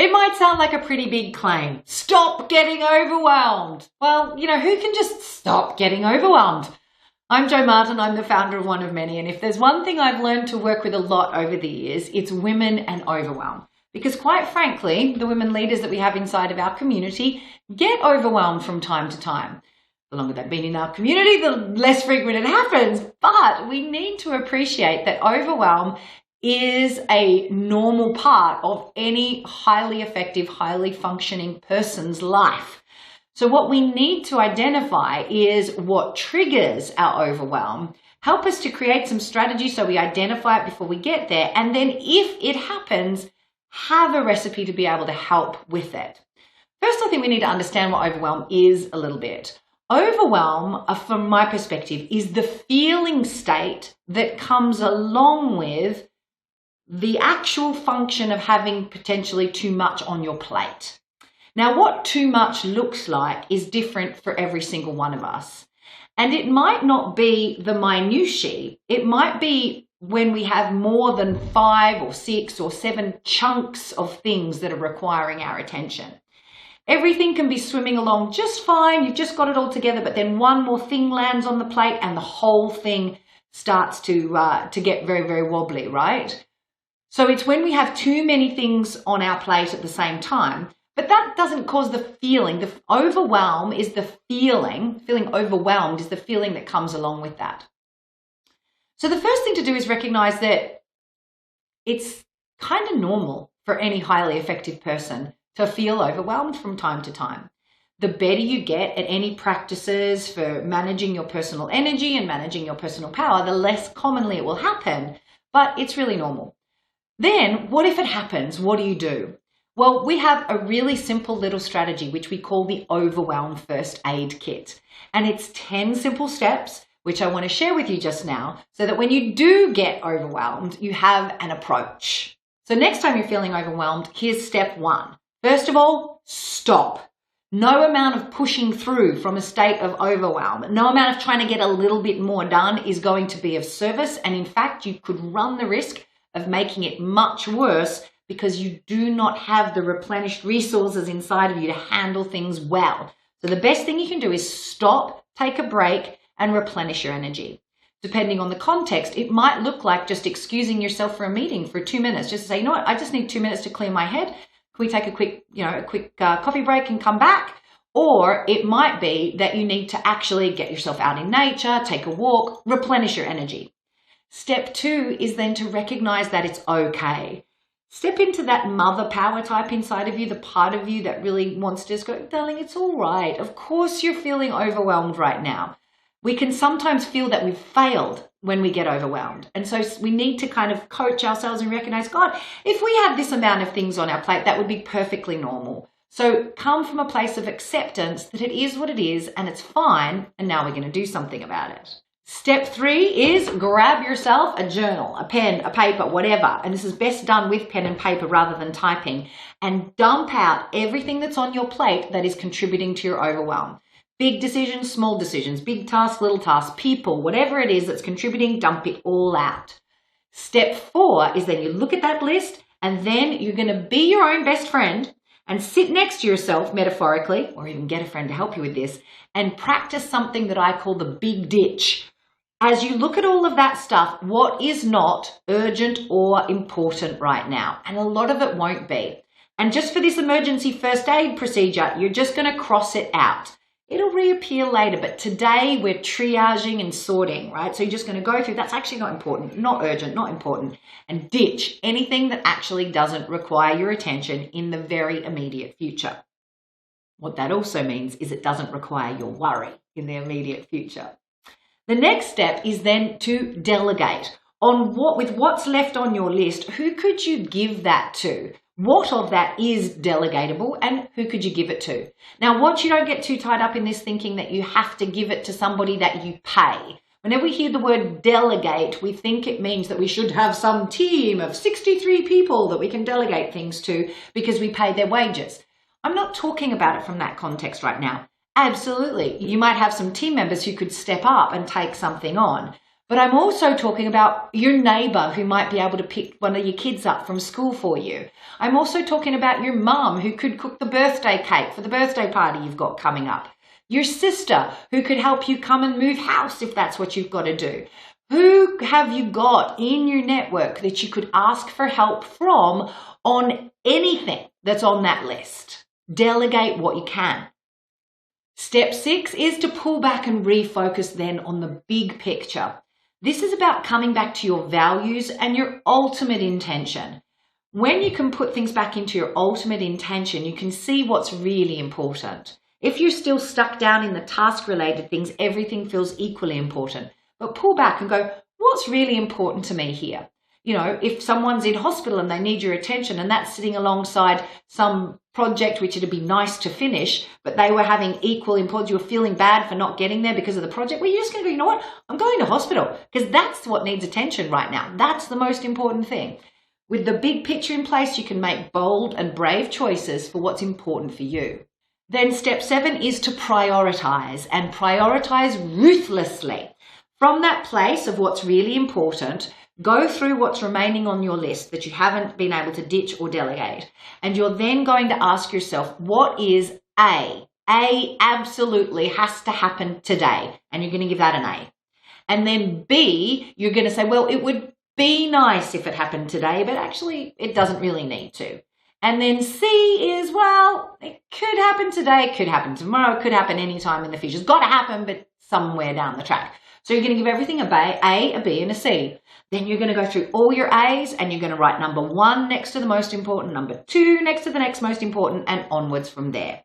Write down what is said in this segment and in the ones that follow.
It might sound like a pretty big claim. Stop getting overwhelmed. Well, who can just stop getting overwhelmed? I'm Jo Martin. I'm the founder of One of Many. And if there's one thing I've learned to work with a lot over the years, it's women and overwhelm. Because quite frankly, the women leaders that we have inside of our community get overwhelmed from time to time. The longer they've been in our community, the less frequent it happens. But we need to appreciate that overwhelm is a normal part of any highly effective, highly functioning person's life. So what we need to identify is what triggers our overwhelm, help us to create some strategy so we identify it before we get there, and then if it happens, have a recipe to be able to help with it. First, I think we need to understand what overwhelm is a little bit. Overwhelm, from my perspective, is the feeling state that comes along with the actual function of having potentially too much on your plate. Now, what too much looks like is different for every single one of us. And it might not be the minutiae. It might be when we have more than 5 or 6 or 7 chunks of things that are requiring our attention. Everything can be swimming along just fine. You've just got it all together, but then one more thing lands on the plate and the whole thing starts to get very, very wobbly, right? So it's when we have too many things on our plate at the same time, but that doesn't cause the feeling. The overwhelm is the feeling overwhelmed is the feeling that comes along with that. So the first thing to do is recognize that it's kind of normal for any highly effective person to feel overwhelmed from time to time. The better you get at any practices for managing your personal energy and managing your personal power, the less commonly it will happen, but it's really normal. Then, what if it happens? What do you do? Well, we have a really simple little strategy, which we call the Overwhelm First Aid Kit. And it's 10 simple steps, which I want to share with you just now, so that when you do get overwhelmed, you have an approach. So next time you're feeling overwhelmed, here's step 1. First of all, stop. No amount of pushing through from a state of overwhelm, no amount of trying to get a little bit more done is going to be of service. And in fact, you could run the risk of making it much worse because you do not have the replenished resources inside of you to handle things well. So the best thing you can do is stop, take a break, and replenish your energy. Depending on the context, it might look like just excusing yourself for a meeting for 2 minutes, just to say, you know what, I just need 2 minutes to clear my head. Can we take a quick coffee break and come back? Or it might be that you need to actually get yourself out in nature, take a walk, replenish your energy. Step 2 is then to recognize that it's okay. Step into that mother power type inside of you, the part of you that really wants to just go, darling, it's all right. Of course you're feeling overwhelmed right now. We can sometimes feel that we've failed when we get overwhelmed. And so we need to kind of coach ourselves and recognize, God, if we had this amount of things on our plate, that would be perfectly normal. So come from a place of acceptance that it is what it is and it's fine. And now we're going to do something about it. Step 3 is grab yourself a journal, a pen, a paper, whatever. And this is best done with pen and paper rather than typing. And dump out everything that's on your plate that is contributing to your overwhelm. Big decisions, small decisions, big tasks, little tasks, people, whatever it is that's contributing, dump it all out. Step 4 is then you look at that list and then you're going to be your own best friend and sit next to yourself metaphorically, or even get a friend to help you with this, and practice something that I call the big ditch. As you look at all of that stuff, what is not urgent or important right now? And a lot of it won't be. And just for this emergency first aid procedure, you're just going to cross it out. It'll reappear later, but today we're triaging and sorting, right? So you're just going to go through, that's actually not important, not urgent, not important, and ditch anything that actually doesn't require your attention in the very immediate future. What that also means is it doesn't require your worry in the immediate future. The next step is then to delegate. With what's left on your list, who could you give that to? What of that is delegatable and who could you give it to? Now, watch you don't get too tied up in this thinking that you have to give it to somebody that you pay. Whenever we hear the word delegate, we think it means that we should have some team of 63 people that we can delegate things to because we pay their wages. I'm not talking about it from that context right now. Absolutely. You might have some team members who could step up and take something on. But I'm also talking about your neighbor who might be able to pick one of your kids up from school for you. I'm also talking about your mum who could cook the birthday cake for the birthday party you've got coming up. Your sister who could help you come and move house if that's what you've got to do. Who have you got in your network that you could ask for help from on anything that's on that list? Delegate what you can. Step 6 is to pull back and refocus then on the big picture. This is about coming back to your values and your ultimate intention. When you can put things back into your ultimate intention, you can see what's really important. If you're still stuck down in the task-related things, everything feels equally important. But pull back and go, what's really important to me here? You know, if someone's in hospital and they need your attention and that's sitting alongside some project which it'd be nice to finish, but they were having equal importance, you were feeling bad for not getting there because of the project, well, you're just going to go, you know what, I'm going to hospital because that's what needs attention right now. That's the most important thing. With the big picture in place, you can make bold and brave choices for what's important for you. Then step 7 is to prioritize and prioritize ruthlessly. From that place of what's really important, go through what's remaining on your list that you haven't been able to ditch or delegate. And you're then going to ask yourself, what is A? A absolutely has to happen today. And you're going to give that an A. And then B, you're going to say, well, it would be nice if it happened today, but actually it doesn't really need to. And then C is, well, it could happen today, it could happen tomorrow, it could happen anytime in the future. It's got to happen, but somewhere down the track. So you're going to give everything a B, and a C. Then you're going to go through all your A's and you're going to write number 1 next to the most important, number 2 next to the next most important, and onwards from there.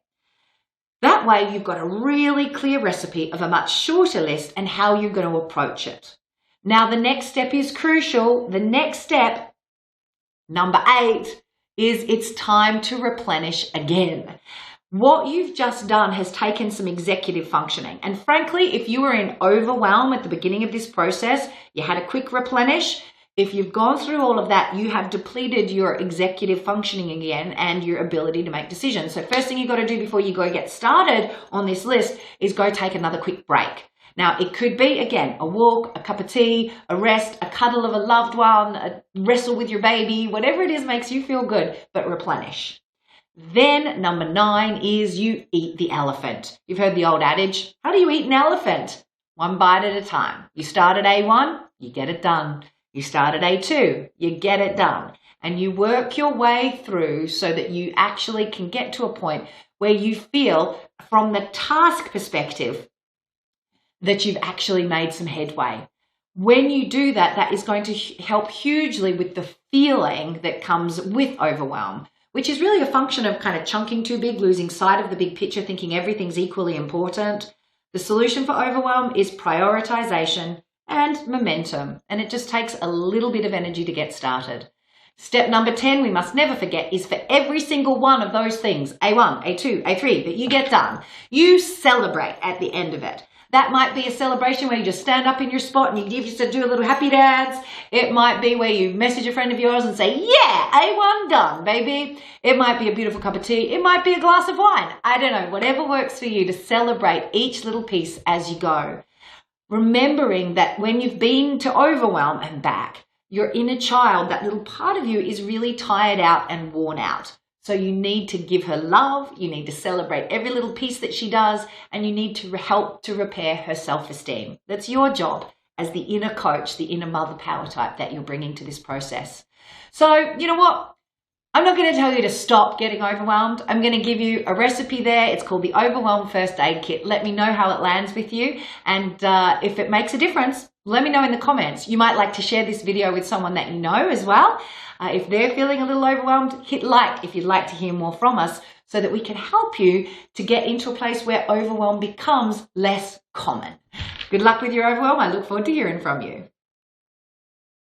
That way you've got a really clear recipe of a much shorter list and how you're going to approach it. Now the next step is crucial. The next step, number 8, is it's time to replenish again. What you've just done has taken some executive functioning. And frankly, if you were in overwhelm at the beginning of this process, you had a quick replenish. If you've gone through all of that, you have depleted your executive functioning again and your ability to make decisions. So first thing you've got to do before you go get started on this list is go take another quick break. Now, it could be, again, a walk, a cup of tea, a rest, a cuddle of a loved one, a wrestle with your baby, whatever it is makes you feel good, but replenish. Then number 9 is you eat the elephant. You've heard the old adage, how do you eat an elephant? 1 bite at a time. You start at A1, you get it done. You start at A2, you get it done. And you work your way through so that you actually can get to a point where you feel from the task perspective that you've actually made some headway. When you do that, that is going to help hugely with the feeling that comes with overwhelm, which is really a function of kind of chunking too big, losing sight of the big picture, thinking everything's equally important. The solution for overwhelm is prioritization and momentum, and it just takes a little bit of energy to get started. Step number 10, we must never forget, is for every single one of those things, A1, A2, A3, that you get done, you celebrate at the end of it. That might be a celebration where you just stand up in your spot and you just do a little happy dance. It might be where you message a friend of yours and say, yeah, A1 done, baby. It might be a beautiful cup of tea. It might be a glass of wine. I don't know, whatever works for you to celebrate each little piece as you go. Remembering that when you've been to overwhelm and back, your inner child, that little part of you, is really tired out and worn out. So you need to give her love, you need to celebrate every little piece that she does, and you need to help to repair her self-esteem. That's your job as the inner coach, the inner mother power type that you're bringing to this process. So, you know what? I'm not going to tell you to stop getting overwhelmed. I'm going to give you a recipe there. It's called the Overwhelm First Aid Kit. Let me know how it lands with you. And if it makes a difference, let me know in the comments. You might like to share this video with someone that you know as well. If they're feeling a little overwhelmed, hit like if you'd like to hear more from us so that we can help you to get into a place where overwhelm becomes less common. Good luck with your overwhelm. I look forward to hearing from you.